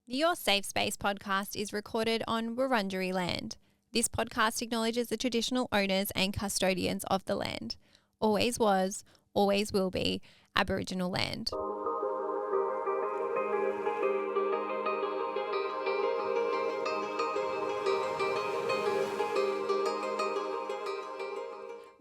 The Your Safe Space podcast is recorded on Wurundjeri land. This podcast acknowledges the traditional owners and custodians of the land. Always was, always will be Aboriginal land.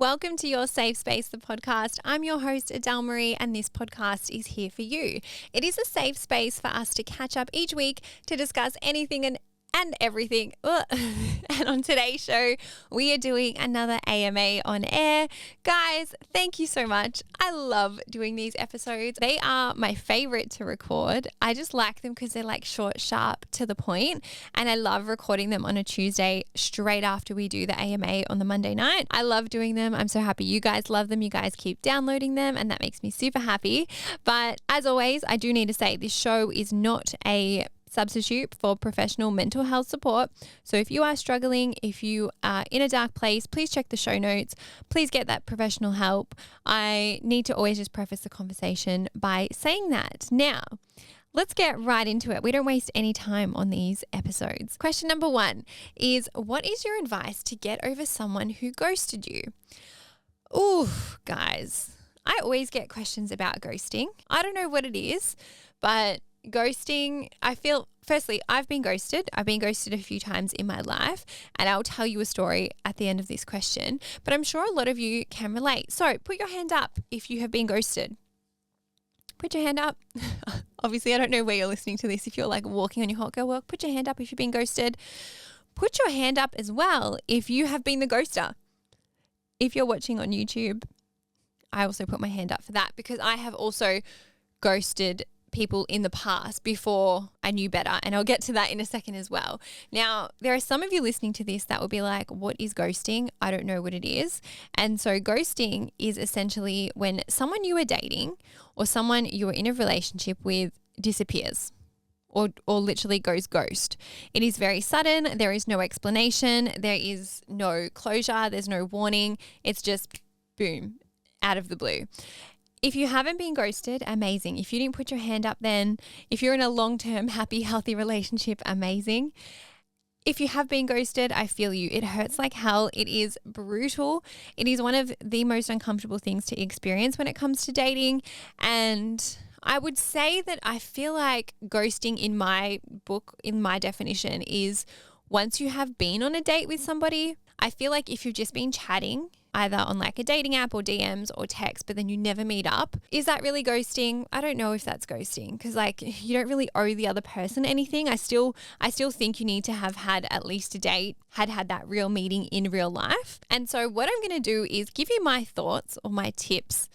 Welcome to Your Safe Space, the podcast. I'm your host, Adele Marie, and this podcast is here for you. It is a safe space for us to catch up each week to discuss anything and everything. And on today's show, we are doing another AMA on air. Guys, thank you so much. I love doing these episodes. They are my favorite to record. I just like them because they're like short, sharp, to the point. And I love recording them on a Tuesday straight after we do the AMA on the Monday night. I love doing them. I'm so happy you guys love them. You guys keep downloading them and that makes me super happy. But as always, I do need to say this show is not a substitute for professional mental health support. So if you are struggling, if you are in a dark place, please check the show notes. Please get that professional help. I need to always just preface the conversation by saying that. Now, let's get right into it. We don't waste any time on these episodes. Question number 1 is, what is your advice to get over someone who ghosted you? Ooh, guys, I always get questions about ghosting. I don't know what it is, but ghosting, I feel, firstly, I've been ghosted. I've been ghosted a few times in my life, and I'll tell you a story at the end of this question, but I'm sure a lot of you can relate. So put your hand up if you have been ghosted. Put your hand up. Obviously, I don't know where you're listening to this. If you're like walking on your hot girl walk, put your hand up if you've been ghosted. Put your hand up as well if you have been the ghoster. If you're watching on YouTube, I also put my hand up for that because I have also ghosted people in the past before I knew better, and I'll get to that in a second as well. Now, there are some of you listening to this that will be like, what is ghosting? I don't know what it is. And so ghosting is essentially when someone you are dating or someone you are in a relationship with disappears or literally goes ghost. It is very sudden. There is no explanation. There is no closure. There's no warning. It's just boom, out of the blue. If you haven't been ghosted, amazing. If you didn't put your hand up then, if you're in a long-term, happy, healthy relationship, amazing. If you have been ghosted, I feel you. It hurts like hell. It is brutal. It is one of the most uncomfortable things to experience when it comes to dating. And I would say that I feel like ghosting in my book, in my definition, is once you have been on a date with somebody. I feel like if you've just been chatting, either on like a dating app or DMs or text, but then you never meet up. Is that really ghosting? I don't know if that's ghosting because like you don't really owe the other person anything. I still think you need to have had at least a date, had that real meeting in real life. And so what I'm going to do is give you my thoughts or my tips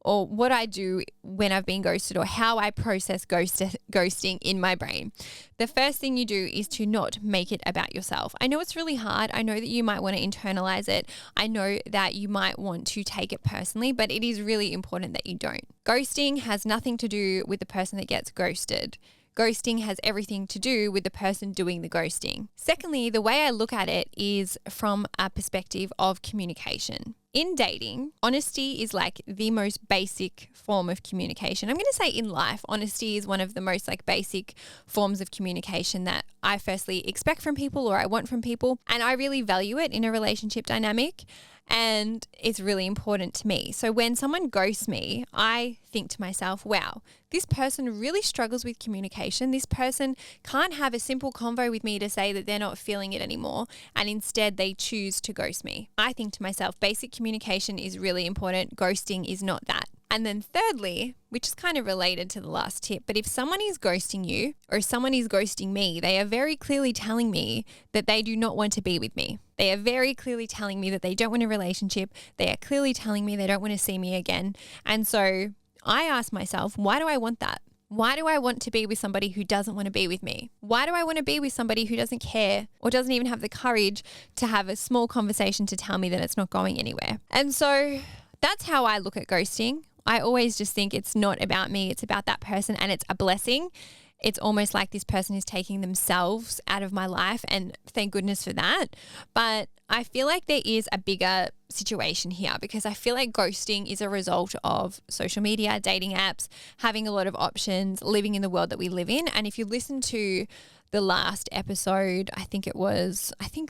or what I do when I've been ghosted or how I process ghosting in my brain. The first thing you do is to not make it about yourself. I know it's really hard. I know that you might want to internalize it. I know that you might want to take it personally, but it is really important that you don't. Ghosting has nothing to do with the person that gets ghosted. Ghosting has everything to do with the person doing the ghosting. Secondly, the way I look at it is from a perspective of communication. In dating, honesty is like the most basic form of communication. I'm going to say in life, honesty is one of the most like basic forms of communication that I firstly expect from people or I want from people. And I really value it in a relationship dynamic. And it's really important to me. So when someone ghosts me, I think to myself, wow, this person really struggles with communication. This person can't have a simple convo with me to say that they're not feeling it anymore. And instead they choose to ghost me. I think to myself, basic communication is really important. Ghosting is not that. And then thirdly, which is kind of related to the last tip, but if someone is ghosting you or someone is ghosting me, they are very clearly telling me that they do not want to be with me. They are very clearly telling me that they don't want a relationship. They are clearly telling me they don't want to see me again. And so I ask myself, why do I want that? Why do I want to be with somebody who doesn't want to be with me? Why do I want to be with somebody who doesn't care or doesn't even have the courage to have a small conversation to tell me that it's not going anywhere? And so that's how I look at ghosting. I always just think it's not about me, it's about that person, and it's a blessing. it's almost like this person is taking themselves out of my life, and thank goodness for that. But I feel like there is a bigger situation here, because I feel like ghosting is a result of social media, dating apps, having a lot of options, living in the world that we live in. And if you listen to the last episode, I think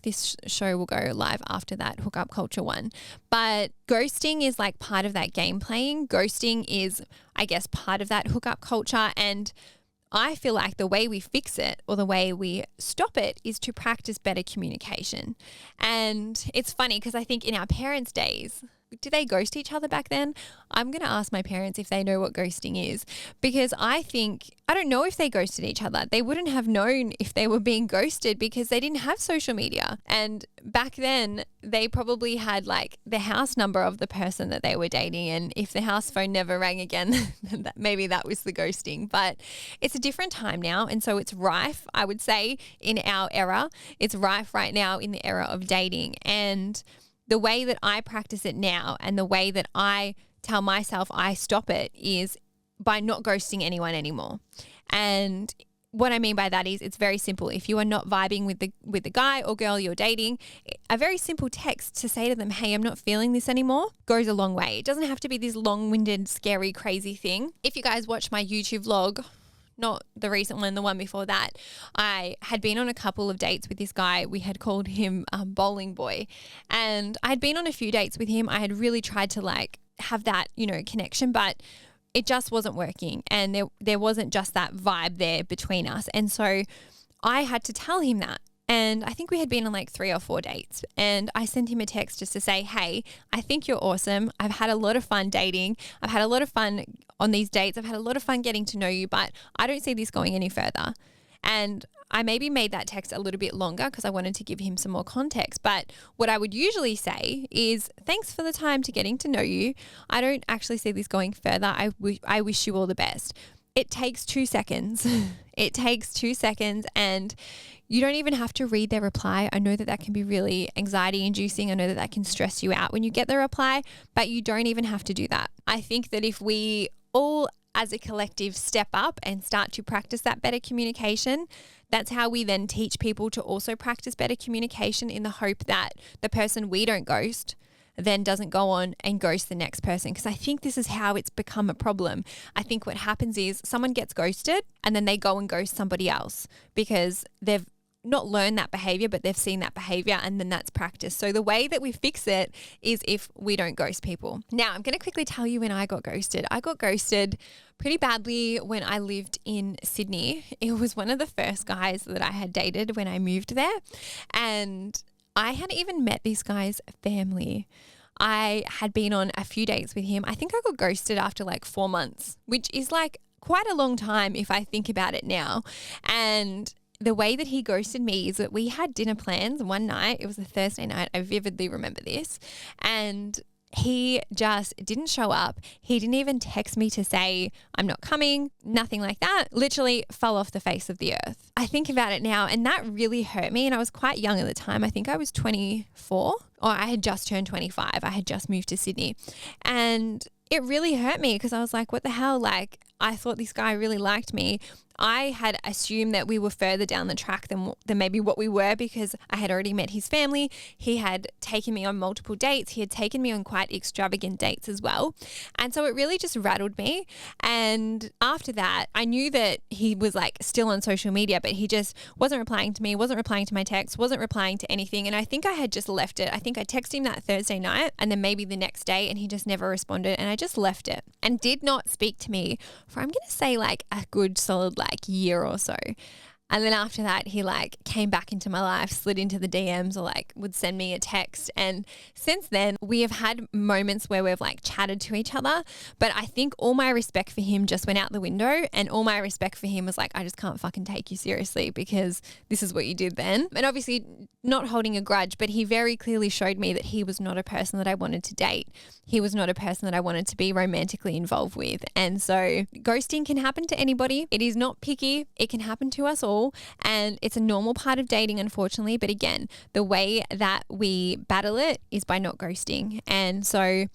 this show will go live after that hookup culture one. But ghosting is like part of that game playing. Ghosting is, I guess, part of that hookup culture. And I feel like the way we fix it, or the way we stop it, is to practice better communication. And it's funny because I think in our parents' days, did they ghost each other back then? I'm going to ask my parents if they know what ghosting is, because I don't know if they ghosted each other. They wouldn't have known if they were being ghosted because they didn't have social media. And back then they probably had like the house number of the person that they were dating. And if the house phone never rang again, maybe that was the ghosting. But it's a different time now. And so it's rife, I would say, in our era. It's rife right now in the era of dating. And the way that I practice it now, and the way that I tell myself I stop it, is by not ghosting anyone anymore. And what I mean by that is, it's very simple. If you are not vibing with the guy or girl you're dating, a very simple text to say to them, hey, I'm not feeling this anymore, goes a long way. It doesn't have to be this long-winded, scary, crazy thing. If you guys watch my YouTube vlog, not the recent one, the one before that, I had been on a couple of dates with this guy. We had called him Bowling Boy. And I had been on a few dates with him. I had really tried to like have that, connection, but it just wasn't working. And there wasn't just that vibe there between us. And so I had to tell him that. And I think we had been on like 3 or 4 dates. And I sent him a text just to say, hey, I think you're awesome. I've had a lot of fun dating. I've had a lot of fun on these dates. I've had a lot of fun getting to know you, but I don't see this going any further. And I maybe made that text a little bit longer because I wanted to give him some more context. But what I would usually say is, thanks for the time to getting to know you. I don't actually see this going further. I wish you all the best. It takes 2 seconds. It takes 2 seconds, and you don't even have to read their reply. I know that can be really anxiety inducing. I know that can stress you out when you get the reply, but you don't even have to do that. I think that if we all as a collective step up and start to practice that better communication, that's how we then teach people to also practice better communication, in the hope that the person we don't ghost then doesn't go on and ghost the next person. Because I think this is how it's become a problem. I think what happens is someone gets ghosted and then they go and ghost somebody else because they've not learned that behavior, but they've seen that behavior, and then that's practice. So the way that we fix it is if we don't ghost people. Now, I'm going to quickly tell you when I got ghosted. I got ghosted pretty badly when I lived in Sydney. It was one of the first guys that I had dated when I moved there. And I hadn't even met this guy's family. I had been on a few dates with him. I think I got ghosted after like 4 months, which is like quite a long time if I think about it now. And the way that he ghosted me is that we had dinner plans one night. It was a Thursday night. I vividly remember this. And he just didn't show up. He didn't even text me to say, I'm not coming, nothing like that. Literally fell off the face of the earth. I think about it now, and that really hurt me. And I was quite young at the time. I think I was 24, or I had just turned 25. I had just moved to Sydney. And it really hurt me because I was like, what the hell? Like, I thought this guy really liked me. I had assumed that we were further down the track than maybe what we were, because I had already met his family. He had taken me on multiple dates. He had taken me on quite extravagant dates as well. And so it really just rattled me. And after that, I knew that he was like still on social media, but he just wasn't replying to me, wasn't replying to my texts, wasn't replying to anything. And I think I had just left it. I think I texted him that Thursday night and then maybe the next day, and he just never responded. And I just left it and did not speak to me for, I'm going to say, like a good solid year or so. And then after that, he came back into my life, slid into the DMs, or would send me a text. And since then, we have had moments where we've chatted to each other. But I think all my respect for him just went out the window, and all my respect for him was I just can't fucking take you seriously because this is what you did then. And obviously not holding a grudge, but he very clearly showed me that he was not a person that I wanted to date. He was not a person that I wanted to be romantically involved with. And so ghosting can happen to anybody. It is not picky. It can happen to us all. And it's a normal part of dating, unfortunately. But again, the way that we battle it is by not ghosting. And so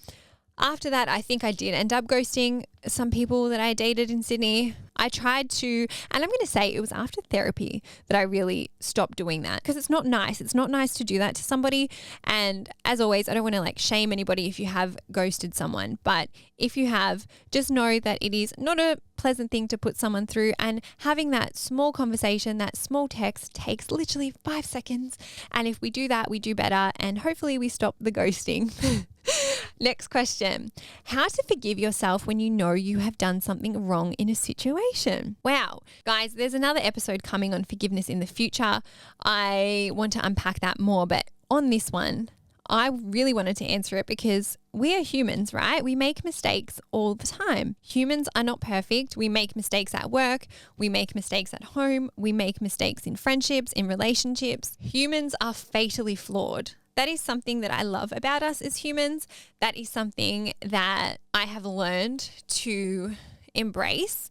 After that, I think I did end up ghosting some people that I dated in Sydney. I tried to, and I'm going to say it was after therapy that I really stopped doing that, because it's not nice. It's not nice to do that to somebody. And as always, I don't want to like shame anybody if you have ghosted someone, but if you have, just know that it is not a pleasant thing to put someone through, and having that small conversation, that small text takes literally 5 seconds. And if we do that, we do better, and hopefully we stop the ghosting. Next question. How to forgive yourself when you know you have done something wrong in a situation. Wow. Guys, there's another episode coming on forgiveness in the future. I want to unpack that more, but on this one, I really wanted to answer it because we are humans, right? We make mistakes all the time. Humans are not perfect. We make mistakes at work. We make mistakes at home. We make mistakes in friendships, in relationships. Humans are fatally flawed. That is something that I love about us as humans. That is something that I have learned to embrace.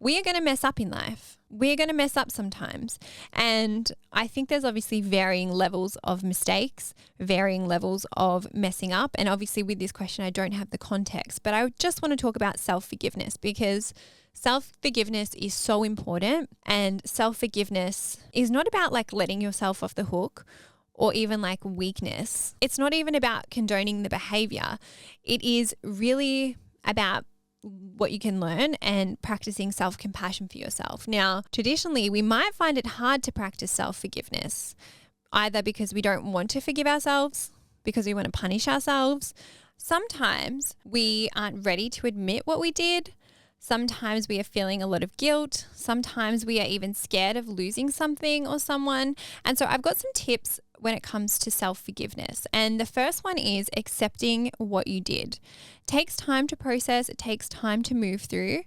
We are going to mess up in life. We're going to mess up sometimes. And I think there's obviously varying levels of mistakes, varying levels of messing up. And obviously with this question, I don't have the context, but I just want to talk about self-forgiveness, because self-forgiveness is so important. And self-forgiveness is not about like letting yourself off the hook or even like weakness. It's not even about condoning the behavior. It is really about what you can learn and practicing self-compassion for yourself. Now, traditionally, we might find it hard to practice self-forgiveness, either because we don't want to forgive ourselves, because we want to punish ourselves. Sometimes we aren't ready to admit what we did. Sometimes we are feeling a lot of guilt. Sometimes we are even scared of losing something or someone. And so I've got some tips when it comes to self-forgiveness. And the first one is accepting what you did. It takes time to process. It takes time to move through.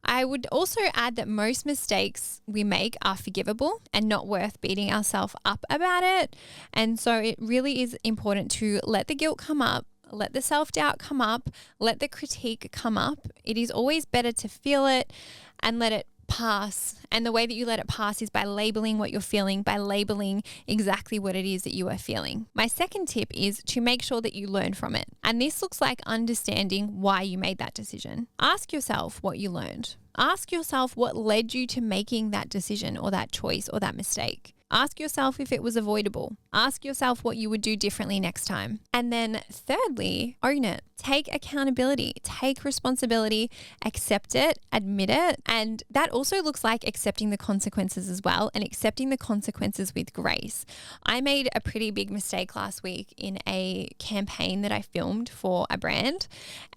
I would also add that most mistakes we make are forgivable and not worth beating ourselves up about it. And so it really is important to let the guilt come up, let the self-doubt come up, let the critique come up. It is always better to feel it and let it pass. And the way that you let it pass is by labeling what you're feeling, by labeling exactly what it is that you are feeling. My second tip is to make sure that you learn from it. And this looks like understanding why you made that decision. Ask yourself what you learned. Ask yourself what led you to making that decision or that choice or that mistake. Ask yourself if it was avoidable. Ask yourself what you would do differently next time. And then thirdly, own it. Take accountability, take responsibility, accept it, admit it. And that also looks like accepting the consequences as well, and accepting the consequences with grace. I made a pretty big mistake last week in a campaign that I filmed for a brand,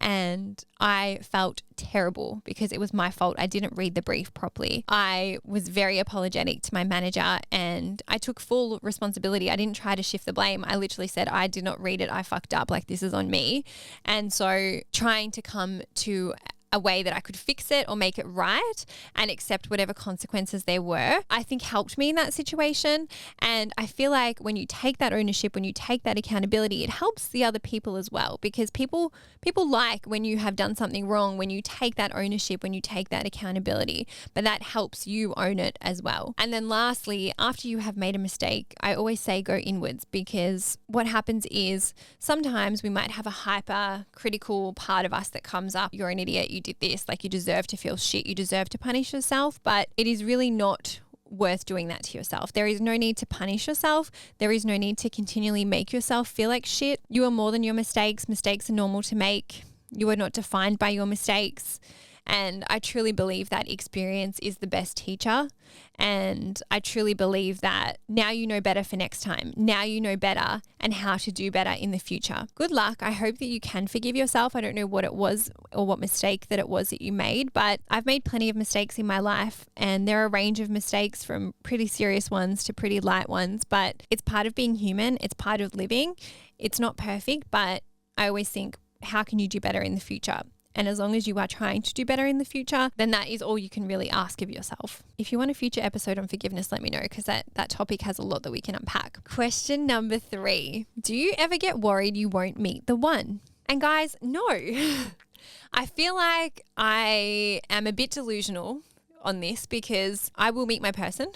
and I felt terrible because it was my fault. I didn't read the brief properly. I was very apologetic to my manager and I took full responsibility. I didn't try to shift the blame. I literally said, I did not read it. I fucked up. Like, this is on me. And so trying to come to a way that I could fix it or make it right and accept whatever consequences there were, I think helped me in that situation. And I feel like when you take that ownership, when you take that accountability, it helps the other people as well, because people like when you have done something wrong, when you take that ownership, when you take that accountability, but that helps you own it as well. And then lastly, after you have made a mistake, I always say go inwards, because what happens is sometimes we might have a hyper critical part of us that comes up. You're an idiot. You did this, like you deserve to feel shit, you deserve to punish yourself, but it is really not worth doing that to yourself. There is no need to punish yourself. There is no need to continually make yourself feel like shit. You are more than your mistakes. Mistakes are normal to make. You are not defined by your mistakes. And I truly believe that experience is the best teacher. And I truly believe that now you know better for next time. Now you know better and how to do better in the future. Good luck. I hope that you can forgive yourself. I don't know what it was or what mistake that it was that you made, but I've made plenty of mistakes in my life, and there are a range of mistakes from pretty serious ones to pretty light ones, but it's part of being human. It's part of living. It's not perfect, but I always think, how can you do better in the future? And as long as you are trying to do better in the future, then that is all you can really ask of yourself. If you want a future episode on forgiveness, let me know, because that topic has a lot that we can unpack. Question number 3. Do you ever get worried you won't meet the one? And guys, no. I feel like I am a bit delusional on this, because I will meet my person.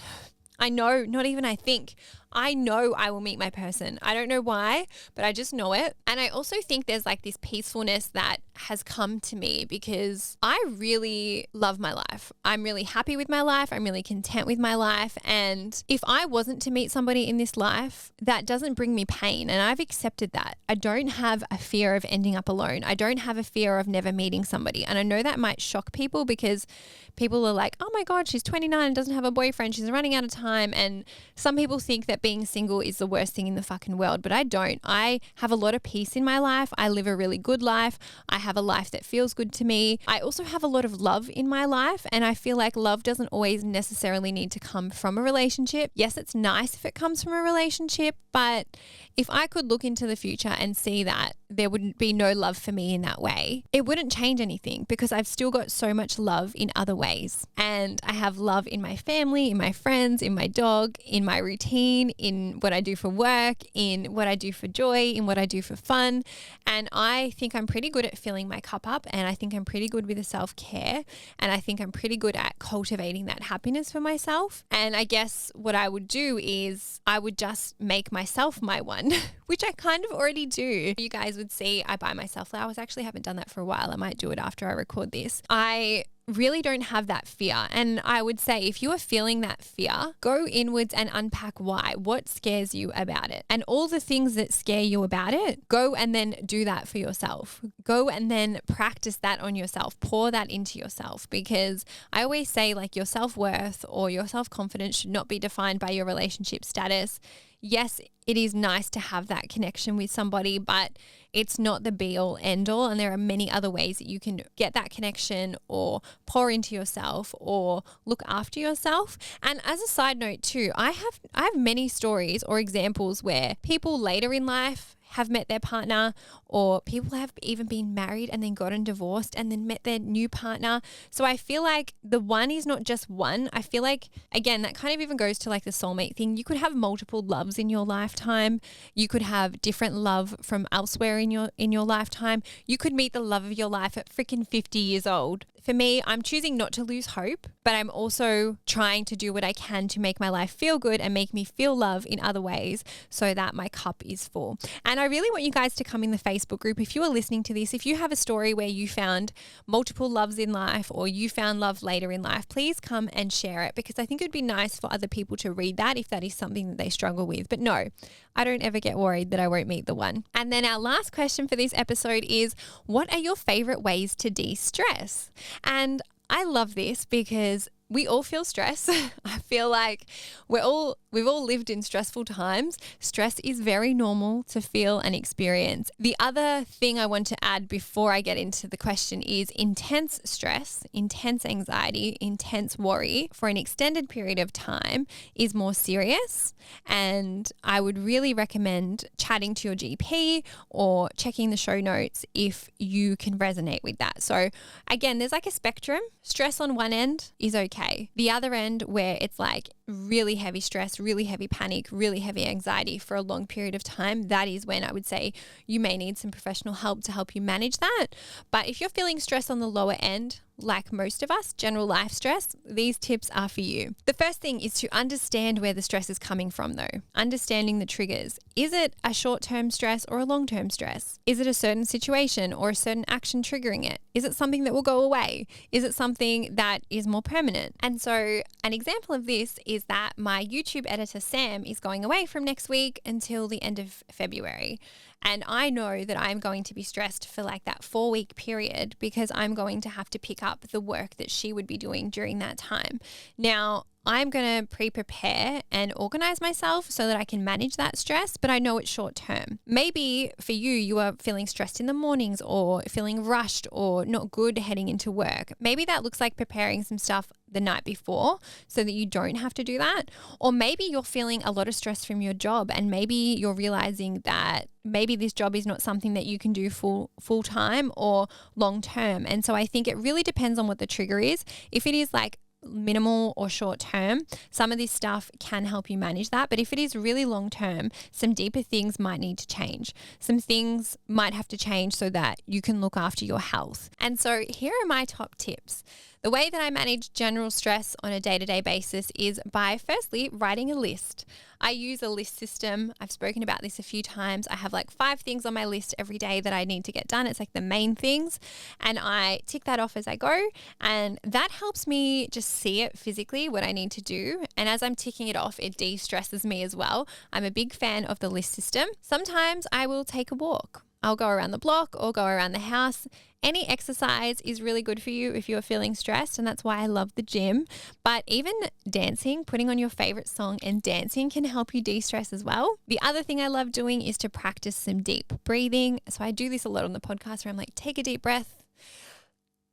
I know, not even I think. I know I will meet my person. I don't know why, but I just know it. And I also think there's like this peacefulness that has come to me because I really love my life. I'm really happy with my life. I'm really content with my life. And if I wasn't to meet somebody in this life, that doesn't bring me pain. And I've accepted that. I don't have a fear of ending up alone. I don't have a fear of never meeting somebody. And I know that might shock people because people are like, oh my God, she's 29 and doesn't have a boyfriend. She's running out of time. And some people think that being single is the worst thing in the fucking world, but I don't. I have a lot of peace in my life. I live a really good life. I have a life that feels good to me. I also have a lot of love in my life, and I feel like love doesn't always necessarily need to come from a relationship. Yes, it's nice if it comes from a relationship, but if I could look into the future and see that there wouldn't be no love for me in that way, it wouldn't change anything because I've still got so much love in other ways. And I have love in my family, in my friends, in my dog, in my routine, in what I do for work, in what I do for joy, in what I do for fun. And I think I'm pretty good at filling my cup up, and I think I'm pretty good with the self-care, and I think I'm pretty good at cultivating that happiness for myself. And I guess what I would do is I would just make myself my one, which I kind of already do. You guys would see I buy myself flowers. I actually haven't done that for a while. I might do it after I record this. I really don't have that fear. And I would say if you are feeling that fear, go inwards and unpack why. What scares you about it? And all the things that scare you about it, go and then do that for yourself. Go and then practice that on yourself. Pour that into yourself, because I always say like your self-worth or your self-confidence should not be defined by your relationship status. Yes, it is nice to have that connection with somebody, but it's not the be all end all. And there are many other ways that you can get that connection or pour into yourself or look after yourself. And as a side note too, I have many stories or examples where people later in life have met their partner, or people have even been married and then gotten divorced and then met their new partner. So I feel like the one is not just one. I feel like, again, that kind of even goes to like the soulmate thing. You could have multiple loves in your lifetime. You could have different love from elsewhere in your lifetime. You could meet the love of your life at freaking 50 years old. For me, I'm choosing not to lose hope, but I'm also trying to do what I can to make my life feel good and make me feel love in other ways so that my cup is full. And I really want you guys to come in the Facebook group. If you are listening to this, if you have a story where you found multiple loves in life or you found love later in life, please come and share it, because I think it'd be nice for other people to read that if that is something that they struggle with. But no, I don't ever get worried that I won't meet the one. And then our last question for this episode is, what are your favorite ways to de-stress? And I love this because we all feel stress. I feel like we've all lived in stressful times. Stress is very normal to feel and experience. The other thing I want to add before I get into the question is intense stress, intense anxiety, intense worry for an extended period of time is more serious. And I would really recommend chatting to your GP or checking the show notes if you can resonate with that. So again, there's like a spectrum. Stress on one end is okay. The other end, where it's like really heavy stress, really heavy panic, really heavy anxiety for a long period of time, that is when I would say you may need some professional help to help you manage that. But if you're feeling stress on the lower end, like most of us, general life stress, these tips are for you. The first thing is to understand where the stress is coming from though. Understanding the triggers. Is it a short-term stress or a long-term stress? Is it a certain situation or a certain action triggering it? Is it something that will go away? Is it something that is more permanent? And so an example of this is that my YouTube editor, Sam, is going away from next week until the end of February. And I know that I'm going to be stressed for like that 4-week period because I'm going to have to pick up the work that she would be doing during that time. Now, I'm going to pre-prepare and organize myself so that I can manage that stress, but I know it's short term. Maybe for you, you are feeling stressed in the mornings or feeling rushed or not good heading into work. Maybe that looks like preparing some stuff the night before so that you don't have to do that. Or maybe you're feeling a lot of stress from your job and maybe you're realizing that maybe this job is not something that you can do full time or long term. And so I think it really depends on what the trigger is. If it is like minimal or short term, some of this stuff can help you manage that. But if it is really long term, some deeper things might need to change. Some things might have to change so that you can look after your health. And so here are my top tips. The way that I manage general stress on a day-to-day basis is by firstly writing a list. I use a list system. I've spoken about this a few times. I have like 5 things on my list every day that I need to get done. It's like the main things. And I tick that off as I go. And that helps me just see it physically, what I need to do. And as I'm ticking it off, it de-stresses me as well. I'm a big fan of the list system. Sometimes I will take a walk. I'll go around the block or go around the house. Any exercise is really good for you if you're feeling stressed, and that's why I love the gym. But even dancing, putting on your favorite song and dancing can help you de-stress as well. The other thing I love doing is to practice some deep breathing. So I do this a lot on the podcast where I'm like, take a deep breath.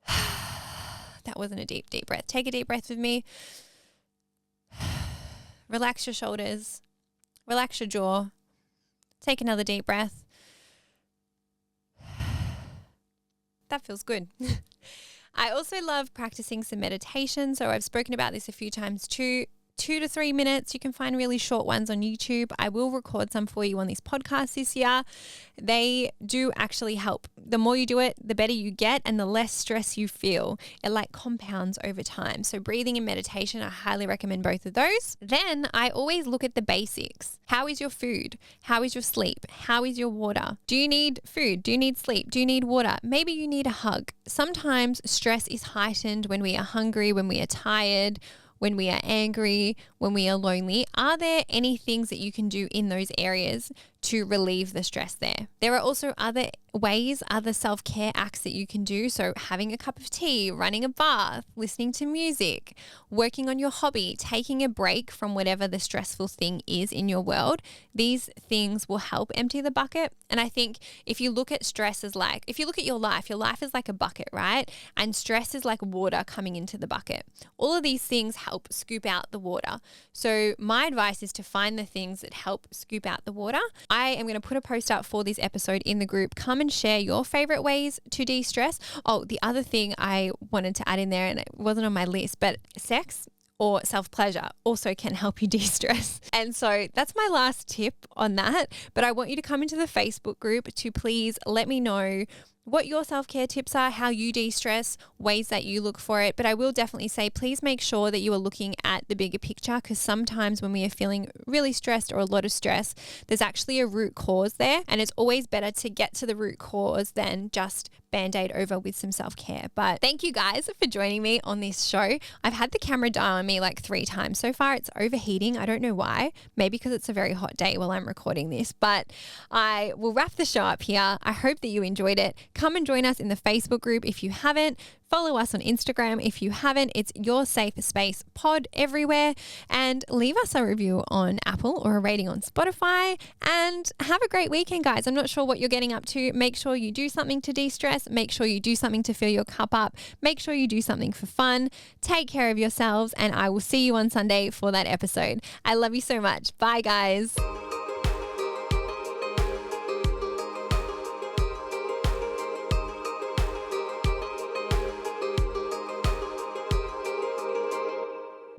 That wasn't a deep breath. Take a deep breath with me. Relax your shoulders. Relax your jaw. Take another deep breath. That feels good. I also love practicing some meditation. So I've spoken about this a few times too. 2 to 3 minutes. You can find really short ones on YouTube. I will record some for you on this podcast this year. They do actually help. The more you do it, the better you get and the less stress you feel. It like compounds over time. So breathing and meditation, I highly recommend both of those. Then I always look at the basics. How is your food? How is your sleep? How is your water? Do you need food? Do you need sleep? Do you need water? Maybe you need a hug. Sometimes stress is heightened when we are hungry, when we are tired, when we are angry, when we are lonely. Are there any things that you can do in those areas to relieve the stress there? There are also other ways, other self-care acts that you can do. So having a cup of tea, running a bath, listening to music, working on your hobby, taking a break from whatever the stressful thing is in your world. These things will help empty the bucket. And I think if you look at stress as like, if you look at your life is like a bucket, right? And stress is like water coming into the bucket. All of these things help scoop out the water. So my advice is to find the things that help scoop out the water. I am going to put a post out for this episode in the group. Come and share your favorite ways to de-stress. Oh, the other thing I wanted to add in there, and it wasn't on my list, but sex or self-pleasure also can help you de-stress. And so that's my last tip on that. But I want you to come into the Facebook group to please let me know what your self-care tips are, how you de-stress, ways that you look for it. But I will definitely say, please make sure that you are looking at the bigger picture, because sometimes when we are feeling really stressed or a lot of stress, there's actually a root cause there. And it's always better to get to the root cause than just Band-Aid over with some self-care. But thank you guys for joining me on this show. I've had the camera die on me like 3 times so far. It's overheating. I don't know why. Maybe because it's a very hot day while I'm recording this. But I will wrap the show up here. I hope that you enjoyed it. Come and join us in the Facebook group if you haven't. Follow us on Instagram if you haven't. It's Your Safe Space Pod everywhere. And leave us a review on Apple or a rating on Spotify. And have a great weekend, guys. I'm not sure what you're getting up to. Make sure you do something to de-stress. Make sure you do something to fill your cup up. Make sure you do something for fun. Take care of yourselves. And I will see you on Sunday for that episode. I love you so much. Bye, guys.